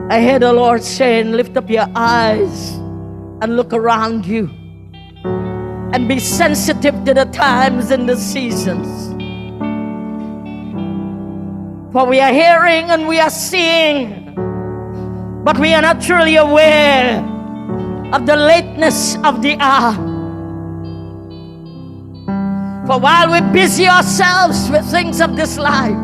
I hear the Lord saying, lift up your eyes and look around you and be sensitive to the times and the seasons. For we are hearing and we are seeing, but we are not truly aware of the lateness of the hour. For while we busy ourselves with things of this life,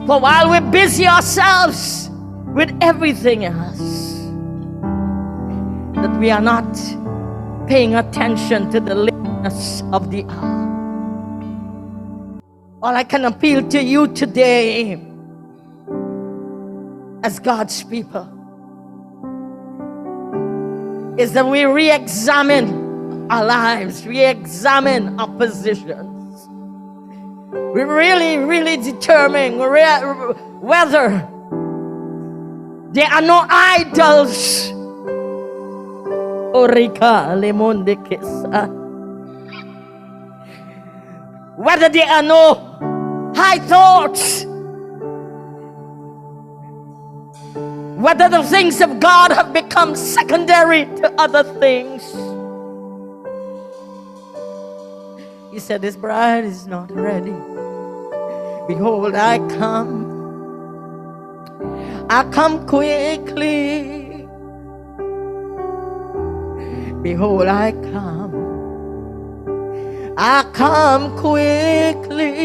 for while we busy ourselves with everything else, that we are not paying attention to the lateness of the hour. All I can appeal to you today as God's people is that we re-examine our lives, re-examine our positions. We really determine whether there are no idols. Whether there are no high thoughts, whether the things of God have become secondary to other things. He said, his bride is not ready. Behold, I come quickly. Behold, I come quickly.